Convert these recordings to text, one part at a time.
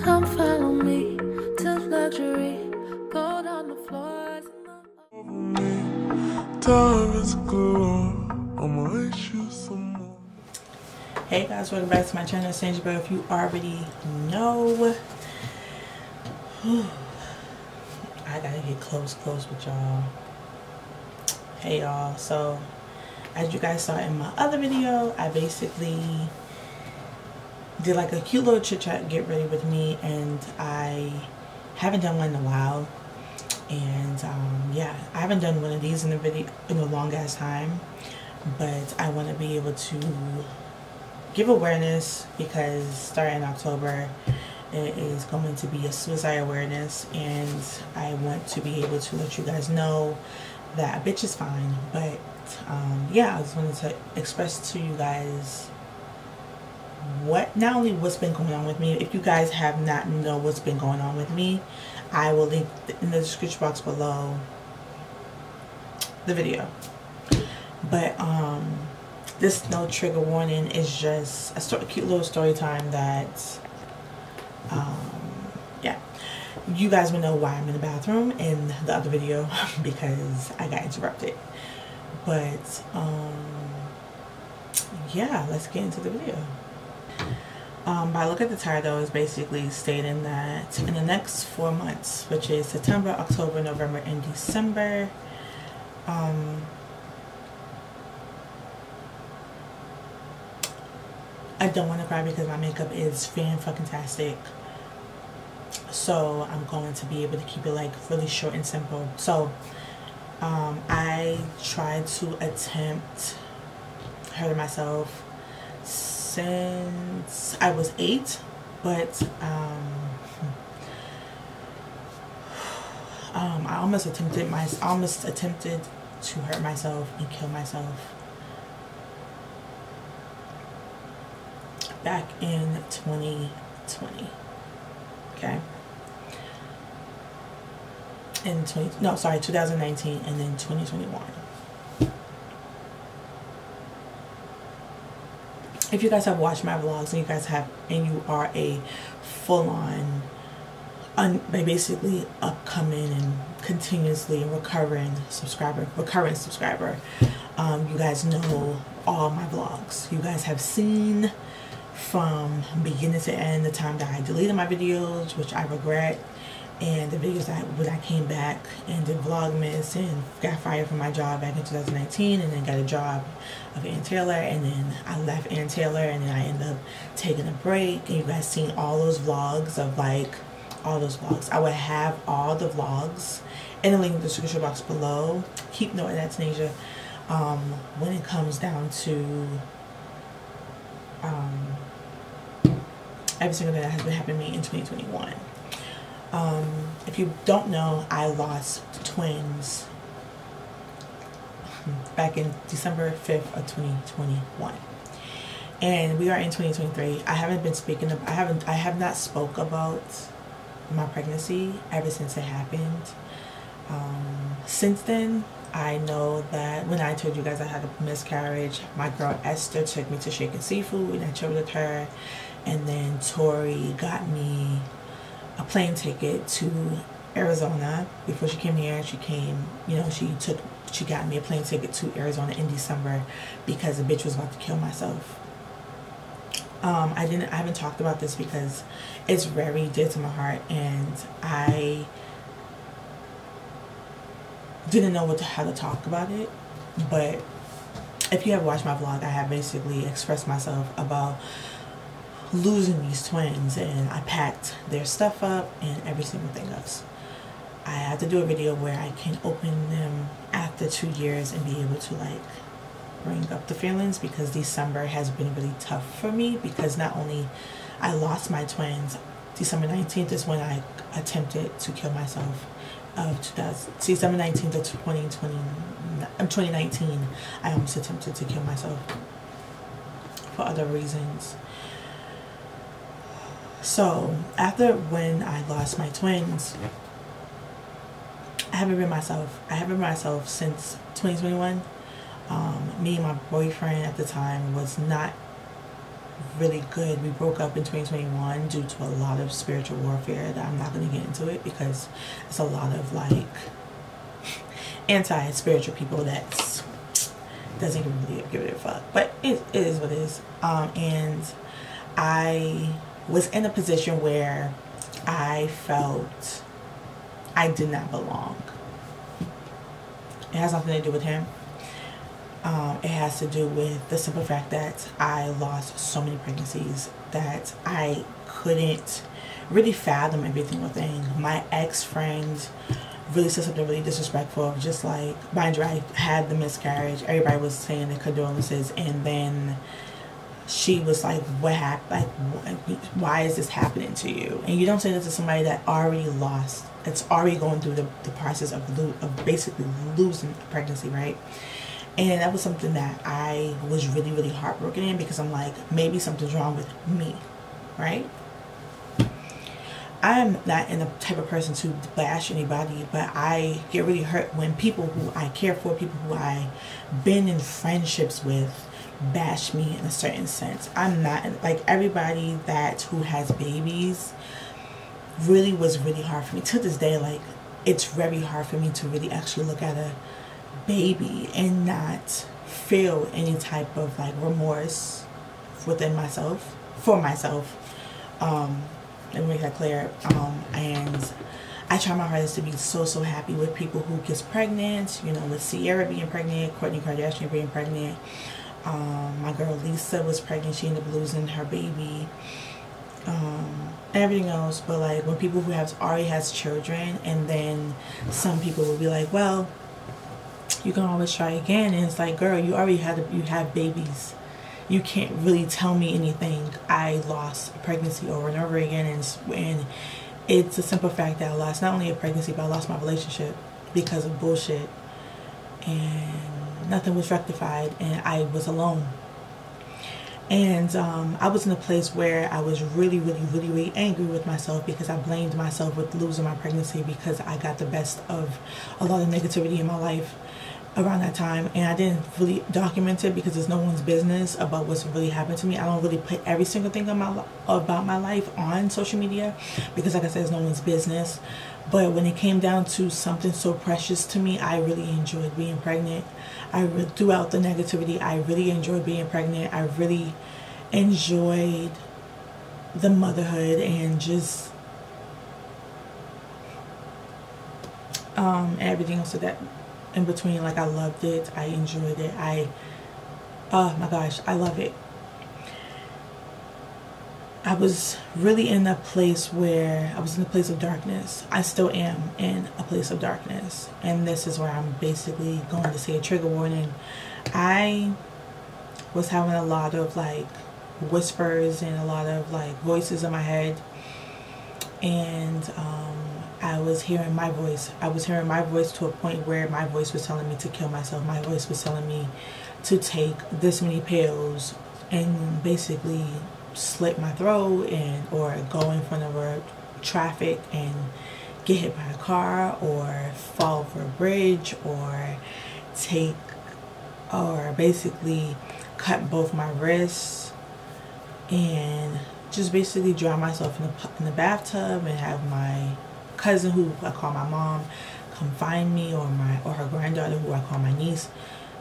Come follow me to luxury. Go down the floors. Hey guys, welcome back to my channel. Taneajah, but if you already know, I gotta get close with y'all. Hey y'all, so as you guys saw in my other video, I basically did like a cute little chit chat get ready with me, and I haven't done one in a while. And yeah, I haven't done one of these in a long ass time, but I want to be able to give awareness because starting in October it is going to be a suicide awareness, and I want to be able to let you guys know that a bitch is fine. But yeah, I just wanted to express to you guys not only what's been going on with me. If you guys have not know what's been going on with me, I will link in the description box below the video. But this no trigger warning is just a cute little story time that yeah, you guys will know why I'm in the bathroom in the other video because I got interrupted. But yeah, let's get into the video. By look at the title, is basically stating that in the next 4 months, which is September, October, November, and December, I don't want to cry because my makeup is fan-fucking-tastic. So I'm going to be able to keep it like really short and simple. So I tried to attempt hurting myself since I was 8, but I almost attempted to hurt myself and kill myself back in 2020. Okay, in 2019, and then 2021. If you guys have watched my vlogs and you are a full-on basically upcoming and continuously recurring subscriber, you guys know all my vlogs. You guys have seen from beginning to end the time that I deleted my videos, which I regret, and the videos that when I came back and did Vlogmas and got fired from my job back in 2019, and then got a job of Ann Taylor, and then I left Ann Taylor, and then I ended up taking a break. And you guys seen all those vlogs of like all those vlogs. I would have all the vlogs in the link in the description box below. Keep note of that, Taneajah. When it comes down to every single thing that has been happening to me in 2021. If you don't know, I lost twins back in December 5th of 2021, and we are in 2023. I have not spoke about my pregnancy ever since it happened. Since then, I know that when I told you guys I had a miscarriage, my girl Esther took me to Shaken Seafood and I chilled with her, and then Tori got me a plane ticket to Arizona. Before she came here, she got me a plane ticket to Arizona in December because the bitch was about to kill myself. I haven't talked about this because it's very dear to my heart, and I didn't know how to talk about it. But if you have watched my vlog, I have basically expressed myself about losing these twins, and I packed their stuff up and every single thing else. I have to do a video where I can open them after 2 years and be able to like bring up the feelings, because December has been really tough for me, because not only I lost my twins, December 19th is when I attempted to kill myself. December 19th of 2019, I almost attempted to kill myself for other reasons. So after when I lost my twins, I haven't been myself. I haven't been myself since 2021. Me and my boyfriend at the time was not really good. We broke up in 2021 due to a lot of spiritual warfare that I'm not going to get into it because it's a lot of like anti-spiritual people that doesn't really give it a fuck, but it is what it is. And I was in a position where I felt I did not belong. It has nothing to do with him. It has to do with the simple fact that I lost so many pregnancies that I couldn't really fathom everything within. My ex-friend really said something really disrespectful, just like, mind you, I had the miscarriage. Everybody was saying their condolences, and then she was like, what happened? Like, why is this happening to you? And you don't say this to somebody that already lost. It's already going through the process of basically losing a pregnancy, right? And that was something that I was really, really heartbroken in, because I'm like, maybe something's wrong with me, right? I'm not in the type of person to bash anybody, but I get really hurt when people who I care for, people who I've been in friendships with, bash me in a certain sense. I'm not like everybody who has babies. Really was really hard for me to this day. Like, it's very hard for me to really actually look at a baby and not feel any type of like remorse within myself, for myself. Let me make that clear. And I try my hardest to be so happy with people who gets pregnant, you know, with Sierra being pregnant, Kourtney Kardashian being pregnant. My girl Lisa was pregnant, she ended up losing her baby. Everything else. But like, when people who already has children, and then some people will be like, well, you can always try again, and it's like, girl, you have babies. You can't really tell me anything. I lost a pregnancy over and over again, and it's a simple fact that I lost not only a pregnancy, but I lost my relationship because of bullshit, and nothing was rectified, and I was alone. And I was in a place where I was really angry with myself, because I blamed myself with losing my pregnancy, because I got the best of a lot of negativity in my life around that time, and I didn't really document it because it's no one's business about what's really happened to me. I don't really put every single thing about my life on social media, because like I said, it's no one's business. But when it came down to something so precious to me, I really enjoyed being pregnant. Throughout the negativity, I really enjoyed being pregnant. I really enjoyed the motherhood, and just everything else of that in between. Like, I loved it. I enjoyed it. Oh my gosh, I love it. I was really in a place where I was in a place of darkness. I still am in a place of darkness. And this is where I'm basically going to say a trigger warning. I was having a lot of like whispers and a lot of like voices in my head. And I was hearing my voice. I was hearing my voice to a point where my voice was telling me to kill myself. My voice was telling me to take this many pills and basically slit my throat, or go in front of traffic and get hit by a car, or fall over a bridge, or basically cut both my wrists, and just basically drown myself in the bathtub, and have my cousin, who I call my mom, come find me, or her granddaughter, who I call my niece,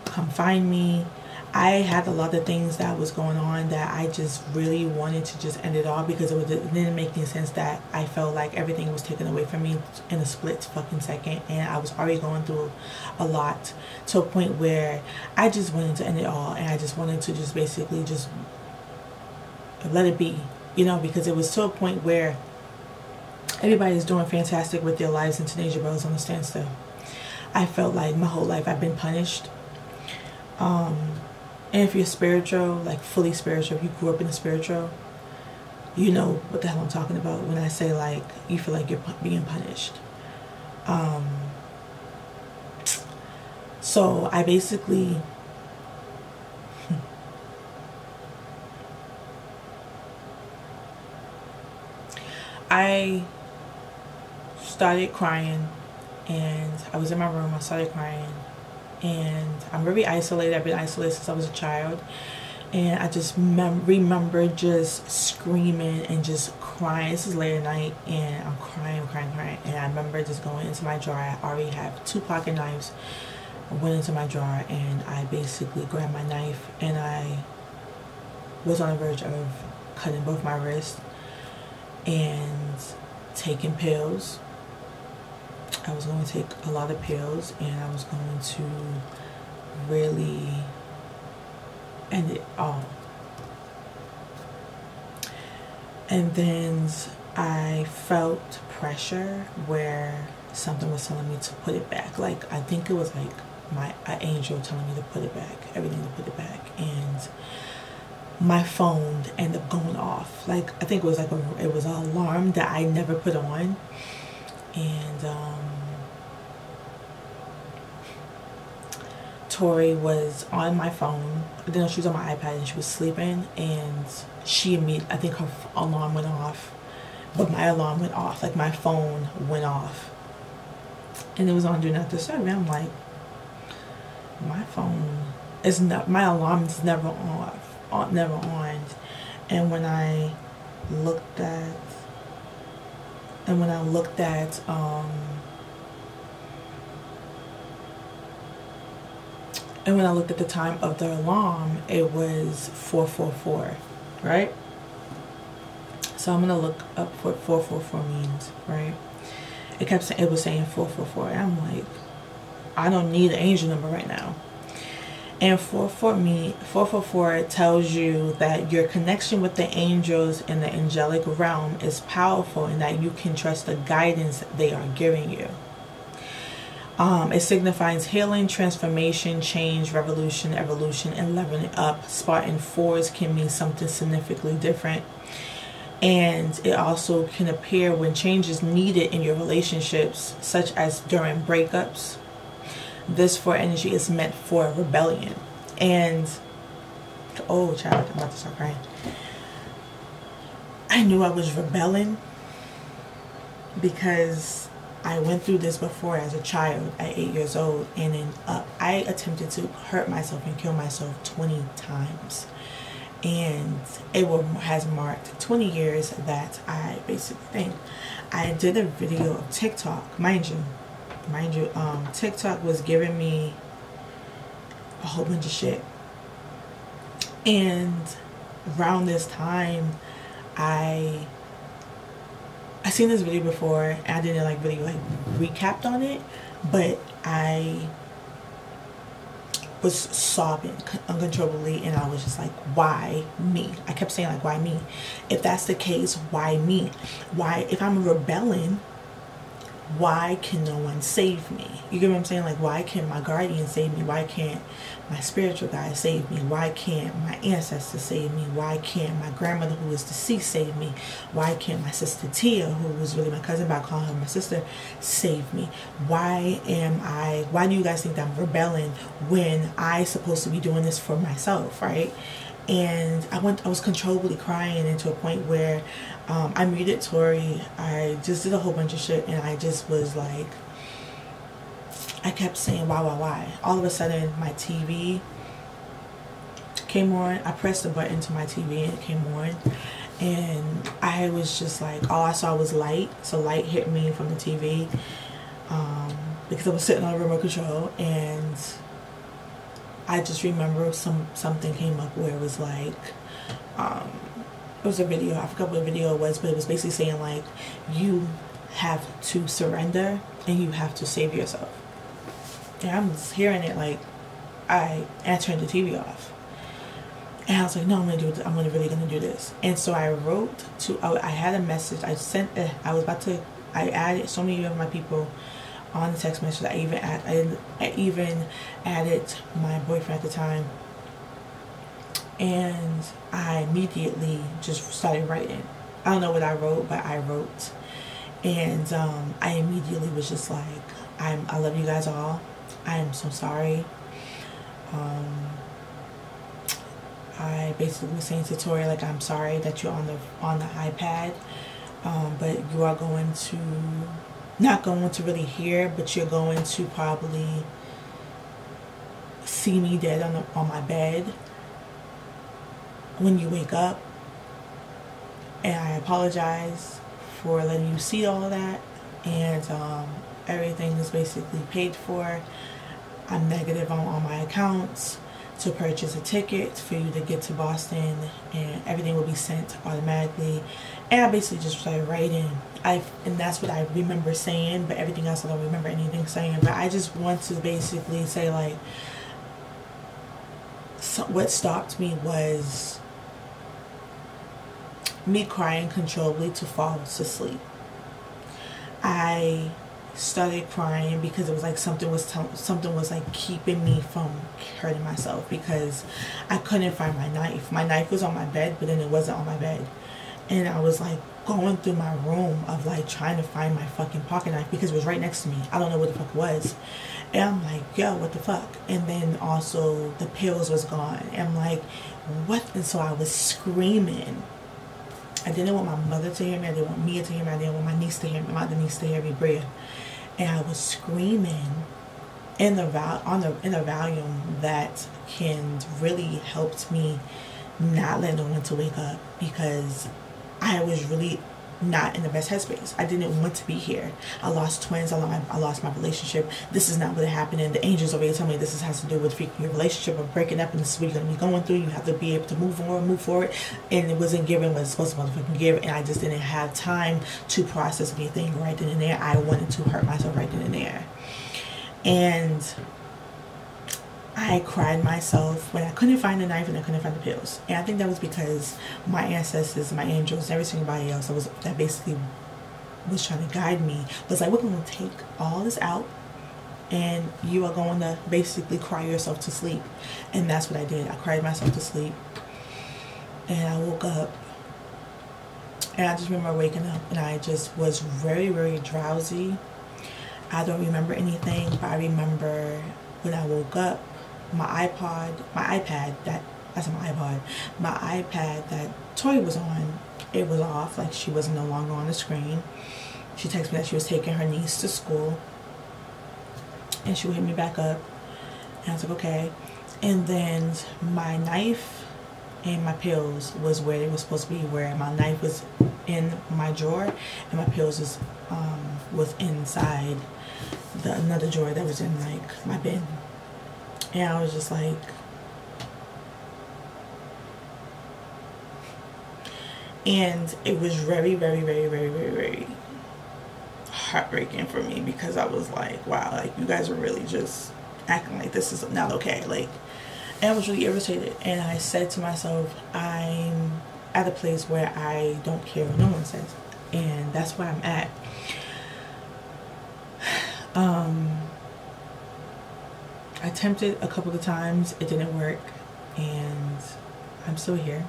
come find me. I had a lot of things that was going on that I just really wanted to just end it all, because it didn't make any sense that I felt like everything was taken away from me in a split fucking second, and I was already going through a lot, to a point where I just wanted to end it all, and I just wanted to just basically just let it be, you know, because it was to a point where everybody's doing fantastic with their lives, and Taneajah Bro is on a standstill. I felt like my whole life I've been punished. And if you're spiritual, like fully spiritual, if you grew up in the spiritual, you know what the hell I'm talking about when I say like you feel like you're being punished. So I basically I started crying, and I was in my room. I started crying, and I'm very isolated. I've been isolated since I was a child, And I just remember just screaming and just crying. This is late at night, and I'm crying. And I remember just going into my drawer. I already have 2 pocket knives. I went into my drawer, and I basically grabbed my knife, and I was on the verge of cutting both my wrists and taking pills. I was going to take a lot of pills, and I was going to really end it all. And then I felt pressure where something was telling me to put it back. Like, I think it was like an angel telling me to put it back, everything to put it back. And my phone ended up going off. Like, I think it was like it was an alarm that I never put on. And Tori was on my phone. Then she was on my iPad and she was sleeping, and I think her alarm went off, but my alarm went off. Like, my phone went off, and it was on Do Not Disturb. And I'm like, my phone is not. My alarm is never off, never on. And when I looked at, And when I looked at the time of the alarm, it was 4:44, right? So I'm gonna look up what 4:44 means, right? It was saying 4:44, and I'm like, I don't need an angel number right now. And 4:44 tells you that your connection with the angels in the angelic realm is powerful, and that you can trust the guidance they are giving you. It signifies healing, transformation, change, revolution, evolution, and leveling up. Spartan 4s can mean something significantly different. And it also can appear when change is needed in your relationships, such as during breakups. This 4 energy is meant for rebellion. And, oh child, I'm about to start crying. I knew I was rebelling because I went through this before as a child at 8 years old, and then I attempted to hurt myself and kill myself 20 times. And it has marked 20 years that I basically think. I did a video of TikTok, mind you, TikTok was giving me a whole bunch of shit. And around this time, I seen this video before, and I didn't like really like recapped on it, but I was sobbing uncontrollably, and I was just like, why me? I kept saying, like, why me? If that's the case, why me? Why, if I'm rebelling, why can no one save me? You get what I'm saying? Like, why can't my guardian save me? Why can't my spiritual guide save me? Why can't my ancestors save me? Why can't my grandmother who is deceased save me? Why can't my sister Tia, who was really my cousin, but I call her my sister, save me? Why do you guys think that I'm rebelling when I'm supposed to be doing this for myself, right? And I was controllably crying into a point where I muted Tori. I just did a whole bunch of shit, and I just was like, I kept saying, why? All of a sudden, my TV came on. I pressed the button to my TV, and it came on. And I was just like, all I saw was light. So light hit me from the TV because I was sitting on the remote control. And I just remember something came up where it was like, it was a video. I forgot what video it was, but it was basically saying, like, you have to surrender and you have to save yourself. And I'm just hearing it, like, I turned the TV off. And I was like, no, I'm really gonna do this. And so I wrote I had a message. I added so many of my people on the text message. I even added my boyfriend at the time. And I immediately just started writing. I don't know what I wrote, but I wrote. And I immediately was just like, I love you guys all. I am so sorry. I basically was saying to Tori, like, I'm sorry that you're on the iPad, but you are not going to really hear, but you're going to probably see me dead on my bed. when you wake up. And I apologize for letting you see all of that. And everything is basically paid for. I'm negative on all my accounts to purchase a ticket for you to get to Boston, and everything will be sent automatically. And I basically just started writing. And that's what I remember saying, but everything else I don't remember anything saying. But I just want to basically say, like, so what stopped me was me crying controllably to fall to sleep. I started crying because it was like something was like keeping me from hurting myself, because I couldn't find my knife. My knife was on my bed, but then it wasn't on my bed. And I was like going through my room of like trying to find my fucking pocket knife, because it was right next to me. I don't know what the fuck it was. And I'm like, yo, what the fuck? And then also the pills was gone. And I'm like, what? And so I was screaming. I didn't want my mother to hear me. I didn't want Mia to hear me. I didn't want my niece to hear me. My other niece to hear me breathe. And I was screaming in the volume that can really helped me not let no one to wake up, because I was really not in the best headspace. I didn't want to be here. I lost twins. I lost my relationship. This is not what happened. And the angels over here tell me this has to do with your relationship or breaking up, and this is what you're going to be going through. You have to be able to move forward. And it wasn't given what it's supposed to motherfucking give. And I just didn't have time to process anything right then and there. I wanted to hurt myself right then and there. And I cried myself when I couldn't find the knife and I couldn't find the pills. And I think that was because my ancestors, my angels, every single body else that basically was trying to guide me was like, we're going to take all this out and you are going to basically cry yourself to sleep. And that's what I did. I cried myself to sleep. And I woke up. And I just remember waking up and I just was very, very drowsy. I don't remember anything, but I remember when I woke up, my iPad that Tori was on, it was off. Like, she was no longer on the screen. She texted me that she was taking her niece to school, and she would hit me back up, and I was like, okay. And then my knife and my pills was where they were supposed to be, where my knife was in my drawer and my pills was inside another drawer that was in like my bin. And I was just like, and it was very, very, very, very, very, very heartbreaking for me, because I was like, wow, like, you guys are really just acting like this is not okay. Like, and I was really irritated. And I said to myself, I'm at a place where I don't care what no one says, and that's where I'm at. I attempted a couple of times, it didn't work, and I'm still here.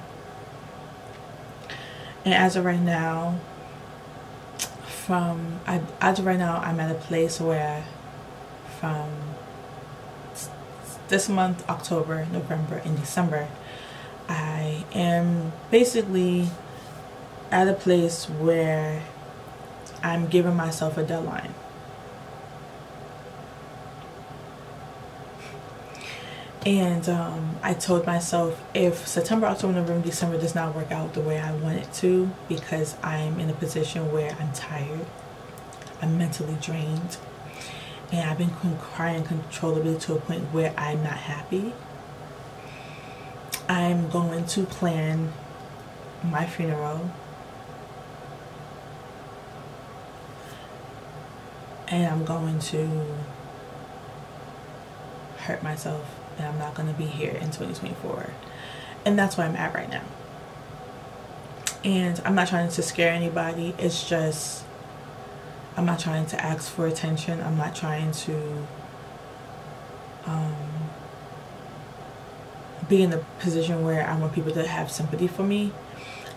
And as of right now, I'm at a place where from this month, October, November, and December, I am basically at a place where I'm giving myself a deadline. And I told myself, if September, October, November, December does not work out the way I want it to, because I'm in a position where I'm tired, I'm mentally drained, and I've been crying controllably to a point where I'm not happy, I'm going to plan my funeral, and I'm going to hurt myself. And I'm not going to be here in 2024. And that's where I'm at right now. And I'm not trying to scare anybody. It's just, I'm not trying to ask for attention. I'm not trying to be in a position where I want people to have sympathy for me.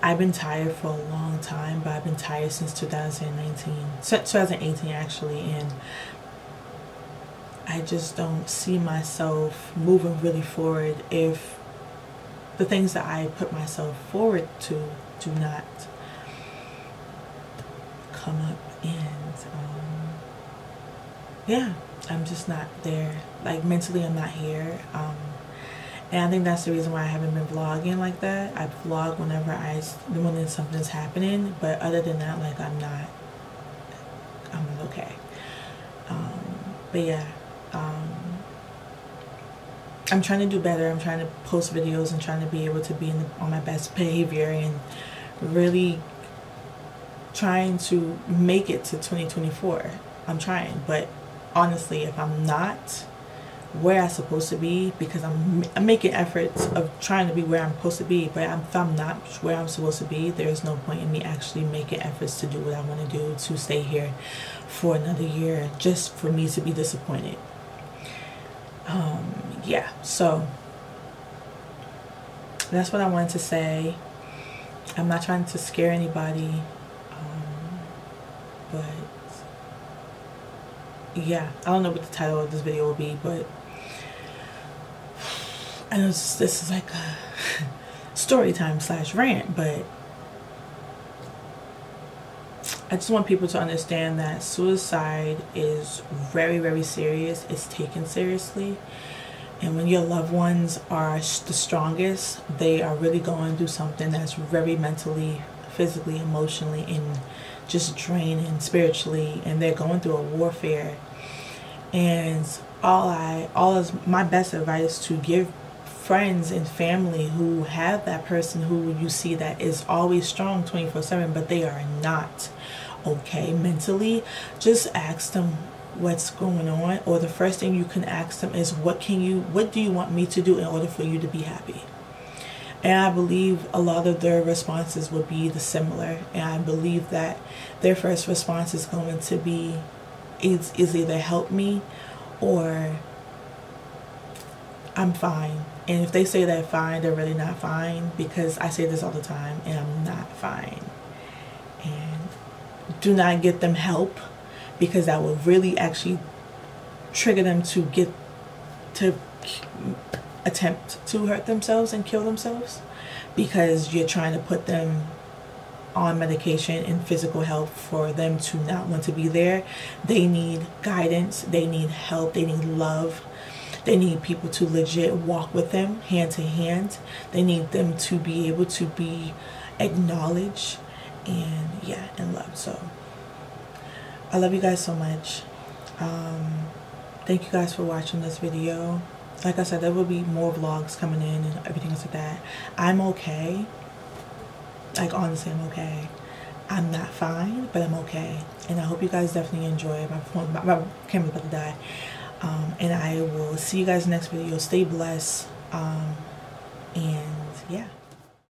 I've been tired for a long time, but I've been tired since 2018 actually. And I just don't see myself moving really forward if the things that I put myself forward to do not come up. And yeah, I'm just not there. Like, mentally I'm not here. And I think that's the reason why I haven't been vlogging like that. I vlog when something's happening, but other than that, like, I'm okay. But yeah, I'm trying to do better. I'm trying to post videos and trying to be able to be on my best behavior and really trying to make it to 2024. I'm trying, but honestly, if I'm not where I'm supposed to be, because I'm making efforts of trying to be where I'm supposed to be, but if I'm not where I'm supposed to be, there's no point in me actually making efforts to do what I want to do, to stay here for another year just for me to be disappointed. Yeah, so that's what I wanted to say. I'm not trying to scare anybody, but yeah, I don't know what the title of this video will be, but I know this is like a story time / rant, but I just want people to understand that suicide is very, very serious. It's taken seriously. And when your loved ones are the strongest, they are really going through something that's very mentally, physically, emotionally, and just draining spiritually. And they're going through a warfare. And all is my best advice to give friends and family who have that person who you see that is always strong 24/7, but they are not okay mentally, just ask them what's going on, or the first thing you can ask them is what do you want me to do in order for you to be happy? And I believe a lot of their responses would be similar, and I believe that their first response is going to be is either help me or I'm fine. And if they say they're fine, they're really not fine, because I say this all the time and I'm not fine. And do not get them help, because that will really actually trigger them to attempt to hurt themselves and kill themselves, because you're trying to put them on medication and physical help for them to not want to be there. They need guidance, they need help, they need love, they need people to legit walk with them hand to hand. They need them to be able to be acknowledged and loved. So I love you guys so much. Thank you guys for watching this video. Like I said, there will be more vlogs coming in and everything else like that. I'm okay. Like, honestly, I'm okay. I'm not fine, but I'm okay. And I hope you guys definitely enjoy it. My camera's about to die. And I will see you guys next video. Stay blessed. And yeah.